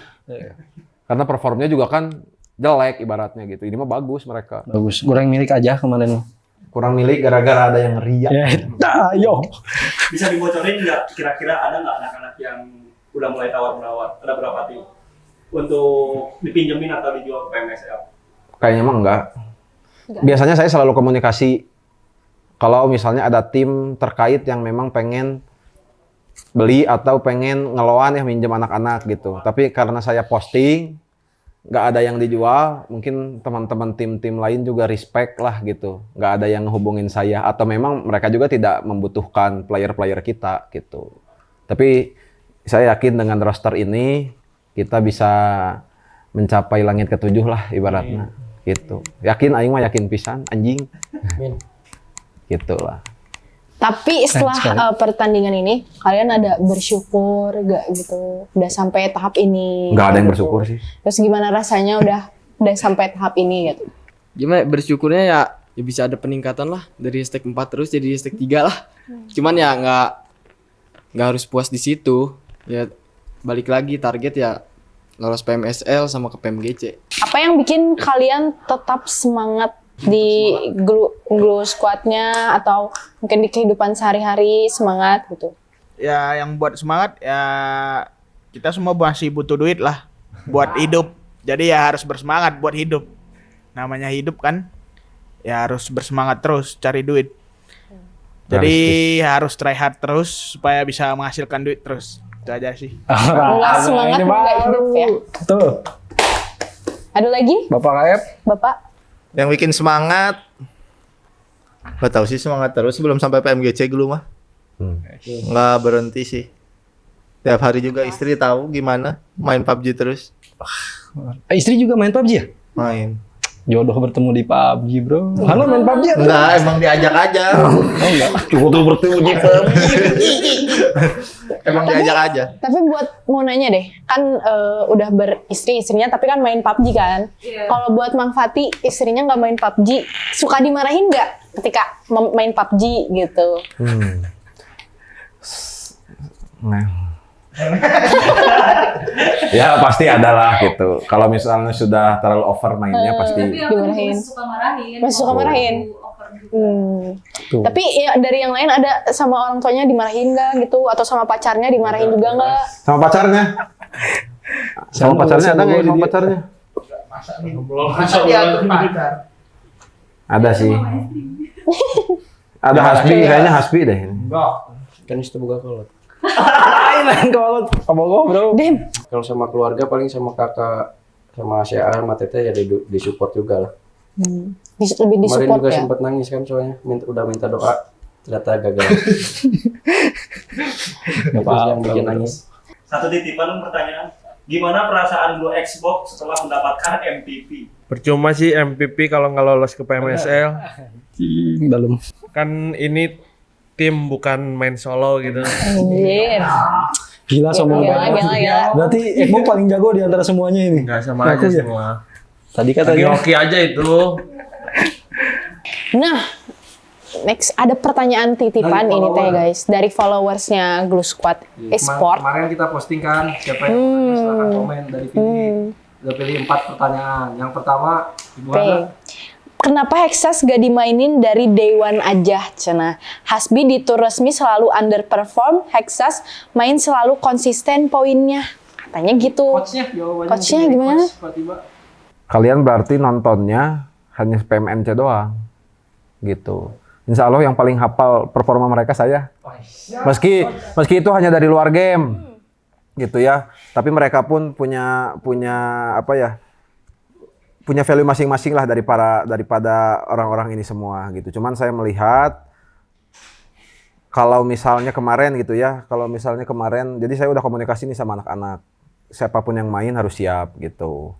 A: Karena performnya juga kan jelek ibaratnya gitu. Ini mah bagus mereka.
C: Bagus. Goreng milik aja kemarin.
A: Kurang milik gara-gara ada yang ria.
C: Ya, ayo.
I: Bisa dibocorin nggak kira-kira ada nggak anak-anak yang udah mulai tawar-menawar? Ada berapa tim untuk dipinjemin atau dijual ke PMSL?
A: Kayaknya mah enggak. Biasanya saya selalu komunikasi kalau misalnya ada tim terkait yang memang pengen beli atau pengen ngeloan ya minjem anak-anak gitu. Tapi karena saya posting nggak ada yang dijual, mungkin teman-teman tim-tim lain juga respect lah gitu. Nggak ada yang hubungin saya atau memang mereka juga tidak membutuhkan player-player kita gitu. Tapi saya yakin dengan roster ini kita bisa mencapai langit ke-7 lah ibaratnya gitu. Yakin aing mah yakin pisan anjing.
F: Amin.
A: Gitulah.
B: Tapi setelah pertandingan ini, kalian ada bersyukur gak gitu? Udah sampai tahap ini?
A: Nggak ada yang
B: gitu.
A: bersyukur sih.
B: Terus gimana rasanya udah sampai tahap ini gitu?
E: Gimana bersyukurnya ya bisa ada peningkatan lah dari stake 4 terus jadi stake 3 lah. Cuman ya nggak harus puas di situ. Ya balik lagi target ya lolos PMSL sama ke PMGC.
B: Apa yang bikin kalian tetap semangat di glue squadnya atau mungkin di kehidupan sehari-hari semangat gitu?
D: Ya yang buat semangat ya kita semua masih butuh duit lah buat hidup. Jadi ya harus bersemangat buat hidup. Namanya hidup kan ya harus bersemangat terus cari duit. Jadi harus try hard terus supaya bisa menghasilkan duit terus. Itu aja sih.
B: Nggak semangat nggak hidup ya.
C: Tuh,
B: Ada lagi?
C: Bapak Kaep.
B: Bapak?
G: Yang bikin semangat, gak tahu sih semangat terus sebelum sampai PMGC dulu mah. Nggak berhenti sih. Tiap hari juga istri tahu gimana main PUBG terus.
C: Istri juga main PUBG ya?
G: Main.
C: Jodoh bertemu di PUBG, bro. Halo main PUBG?
G: Enggak, emang diajak aja.
C: Oh enggak. Jodoh bertemu di PUBG.
G: Emang diajak aja.
B: Tapi buat mau nanya deh, kan udah beristri istrinya tapi kan main PUBG kan? Kalau buat Mang Fati istrinya nggak main PUBG, suka dimarahin nggak ketika main PUBG gitu?
A: Nah. Ya pasti ada lah gitu. Kalau misalnya sudah terlalu over mainnya pasti.
J: Tapi aku
B: Dimarahin.
J: masih suka marahin.
B: Masih suka marahin?
J: Over juga.
B: Tapi ya, dari yang lain ada sama orang tuanya dimarahin nggak gitu? Atau sama pacarnya dimarahin juga nggak?
A: Sama pacarnya? Sama pacarnya ada nggak sama pacarnya?
D: Masa dia tuh pacar.
A: Ada sih. Ada Hasbi, kayaknya Hasbi deh.
F: Kan itu buka kolot.
C: Lain kalau ngomong bro.
B: Dem.
F: Kalau sama keluarga paling sama kakak sama Sia sama Teteh ya di support juga lah.
B: Lebih di
F: Kemarin
B: support
F: juga
B: ya?
F: sempat nangis kan soalnya udah minta doa ternyata gagal. Itu yang bikin nangis.
I: Satu titipan pertanyaan. Gimana perasaan Blue Xbox setelah mendapatkan MVP?
H: Percuma sih MVP kalau nggak lolos ke PMSL.
C: Dalam.
H: Kan ini tim bukan main solo gitu.
B: Anjir.
C: Gila sombong
B: Gila,
C: banget.
B: gila.
C: Berarti Ekmo paling jago di antara semuanya ini.
H: Nggak sama
C: Ngaku
H: aja
C: ya?
H: semua.
C: Tadi
H: Lagi
C: katanya.
H: hoki aja itu.
B: Nah, next ada pertanyaan titipan ini teh guys dari followersnya Glue Squad Esport.
C: Kemarin kita posting kan siapa yang menang, silahkan komen dari pilih. Udah pilih 4 pertanyaan. Yang pertama, Ibu
B: Oke.
C: Hana.
B: Kenapa Hexas gak dimainin dari day one aja, Cena? Hasbi di tour resmi selalu underperform, Hexas main selalu konsisten poinnya. Katanya gitu.
C: Coachnya, jawabannya.
B: Coachnya
C: mungkin dari
B: gimana?
C: coach, tiba-tiba.
A: Kalian berarti nontonnya hanya PMNC doang. Gitu. Insya Allah yang paling hafal performa mereka saya. Meski itu hanya dari luar game. Gitu ya. Tapi mereka pun punya apa ya? Punya value masing-masing lah daripada orang-orang ini semua gitu. Cuman saya melihat kalau misalnya kemarin gitu ya, jadi saya udah komunikasi nih sama anak-anak. Siapapun yang main harus siap gitu.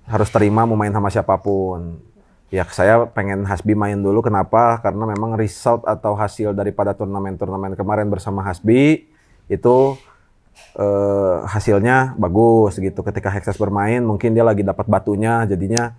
A: Harus terima mau main sama siapapun. Ya saya pengen Hasbi main dulu, kenapa? Karena memang result atau hasil daripada turnamen-turnamen kemarin bersama Hasbi itu hasilnya bagus gitu. Ketika Hexas bermain mungkin dia lagi dapat batunya jadinya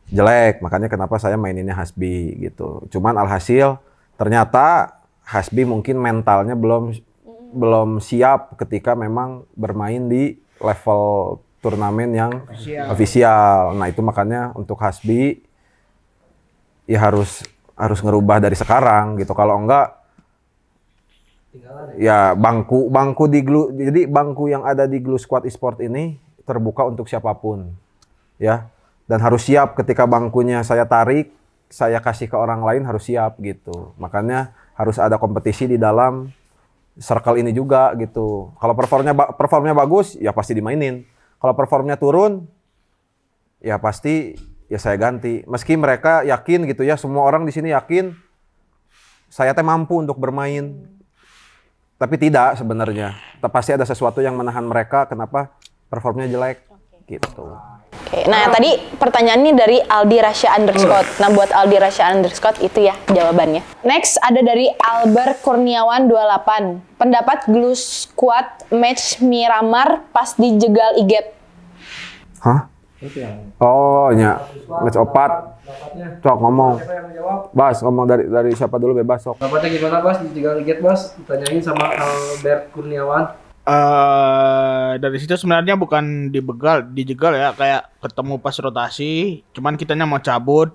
A: jelek, makanya kenapa saya maininnya Hasbi gitu. Cuman alhasil ternyata Hasbi mungkin mentalnya belum siap ketika memang bermain di level turnamen yang official. Nah itu makanya untuk Hasbi ya harus ngerubah dari sekarang gitu. Kalau enggak ya bangku di Glue, jadi bangku yang ada di Glue Squad Esport ini terbuka untuk siapapun ya, dan harus siap ketika bangkunya saya tarik, saya kasih ke orang lain harus siap gitu. Makanya harus ada kompetisi di dalam circle ini juga gitu. Kalau performnya bagus ya pasti dimainin. Kalau performnya turun ya pasti ya saya ganti. Meski mereka yakin gitu ya, semua orang di sini yakin saya teh mampu untuk bermain. Tapi tidak sebenarnya. Pasti ada sesuatu yang menahan mereka kenapa performnya jelek gitu.
B: Oke, nah tadi pertanyaannya dari Aldi Rasya _. Nah buat Aldi Rasya _ itu ya jawabannya. Next ada dari Albert Kurniawan 28. Pendapat glue squad match Miramar pas dijegal Iget.
A: Hah? Oh, nya match opat. Sok ngomong. Bas, ngomong dari siapa dulu bebas sok.
C: Pendapatnya gimana Bas? Dijegal Iget Bas? Ditanyain sama Albert Kurniawan.
D: Dari situ sebenarnya bukan dijegal ya, kayak ketemu pas rotasi, cuman kitanya mau cabut,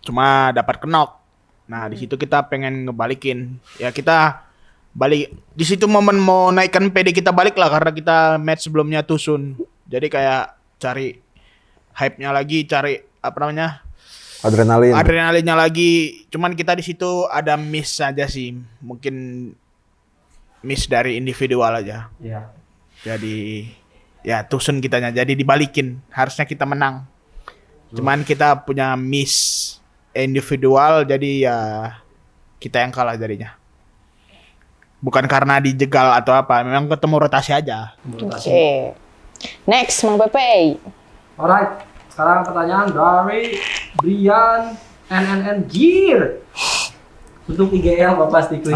D: cuma dapat knock. Nah di situ kita pengen ngebalikin, ya kita balik. Di situ momen mau naikkan PD kita balik lah karena kita match sebelumnya tusun. Jadi kayak cari hype-nya lagi, cari apa namanya? Adrenalinnya lagi. Cuman kita di situ ada miss saja sih, mungkin miss dari individual aja.
C: Iya.
D: Jadi ya tusun kitanya, jadi dibalikin. Harusnya kita menang. Cuman kita punya miss individual, jadi ya kita yang kalah jadinya. Bukan karena dijegal atau apa, memang ketemu rotasi aja.
B: Oke. Next, Mang Pepe.
C: Alright, sekarang pertanyaan dari Brian NNN Gear. Untuk IGL Bapak Stikli.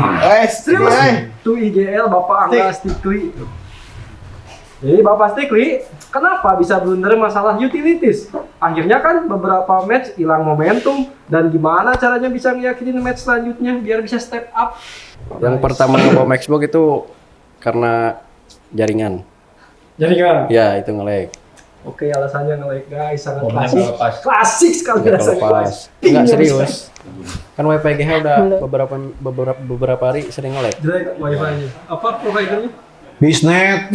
C: Serius? Untuk IGL Bapak Angga Stikli. Jadi Bapak Stikli, kenapa bisa blunder masalah utilities? Akhirnya kan beberapa match hilang momentum, dan gimana caranya bisa ngeyakinin match selanjutnya biar bisa step up?
F: Yang pertama ngebom Xbox itu karena jaringan.
C: Jaringan?
F: Ya, itu nge-lag.
C: Oke, alasannya nge-lag guys, sangat klasik. Klasik sekali rasanya guys.
F: Enggak serius. Kan WPGH udah beberapa hari sering nge-lag.
C: Jelek wifi-nya. Apa providernya?
A: Bisnet.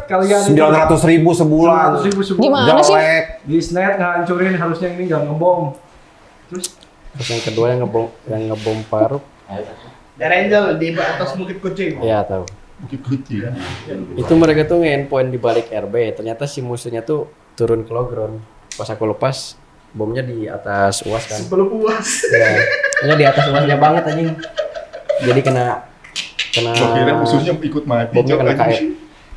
C: Kalian
A: 900.000 sebulan.
C: 900.000 sebulan.
B: Gimana sih?
C: Bisnet ngancurin, harusnya ini nggak ngebom. Terus
F: yang kedua yang ngebom Paruk.
D: Dari Angel di atas Bukit Kucing.
F: Iya, tahu. Itu mereka tuh nge-endpoint di balik RB. Ternyata si musuhnya tuh turun ke low ground. Pas aku lepas, bomnya di atas UAS kan.
D: Sebelum UAS.
F: Ya di atas UASnya banget anjing. Jadi kena
K: kira musuhnya ikut mati.
F: Bomnya kena KF.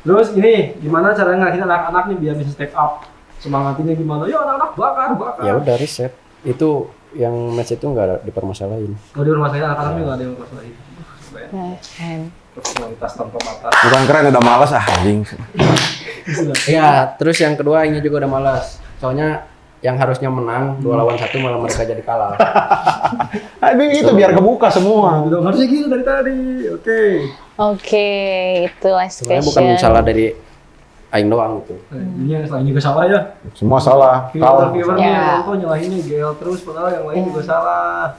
C: Terus ini gimana caranya ngelakin anak-anak nih biar bisa step up? Semangatinnya gimana? Yo anak-anak bakar.
F: Ya udah reset. Itu yang match itu nggak dipermasalahin.
C: Kalau di rumah saya anak-anak nggak ada yang masalah itu.
B: Keren.
C: Personalitas tanpa mata.
A: Bukan keren, udah malas anjing.
F: Iya, terus yang kedua ini juga udah malas. Soalnya yang harusnya menang 2 lawan 1 malah mereka jadi kalah.
A: Aduh itu biar kebuka semua.
C: Udah harusnya gitu dari tadi.
B: Oke, itu last
F: Sebenarnya bukan
B: question.
F: salah dari Aing doang gitu.
C: Ini yang lain juga salah ya.
A: Semua salah.
C: Viewernya kok nyalahinnya GL terus padahal yang lain juga salah.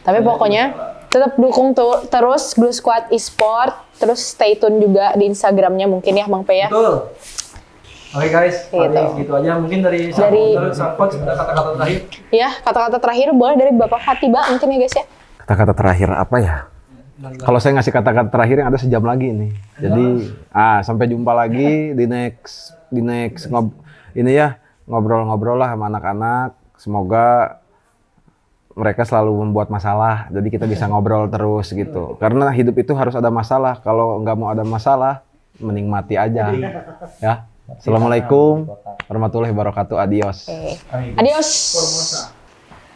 B: Tapi pokoknya tetap dukung terus Glue Squad Esport, terus stay tune juga di Instagramnya mungkin ya Bang Pe ya.
C: Betul. Oke guys, gitu aja mungkin dari sang coach ada kata-kata terakhir.
B: Ya, kata-kata terakhir boleh dari Bapak Fatiba mungkin ya guys ya.
A: Kata-kata terakhir apa ya? Kalau saya ngasih kata-kata terakhir yang ada sejam lagi nih. Jadi, sampai jumpa lagi di next ngobrol-ngobrol lah sama anak-anak. Semoga mereka selalu membuat masalah, jadi kita bisa ngobrol terus gitu. Karena hidup itu harus ada masalah. Kalau nggak mau ada masalah, mending mati aja. Ya. Assalamualaikum warahmatullahi wabarakatuh. Adios.
B: Adios.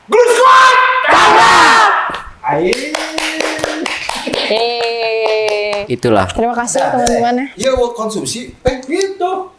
D: Glue Squad!
B: Yeay.
F: Itulah.
B: Terima kasih teman-teman ya.
K: Iya, konsumsi. Gitu.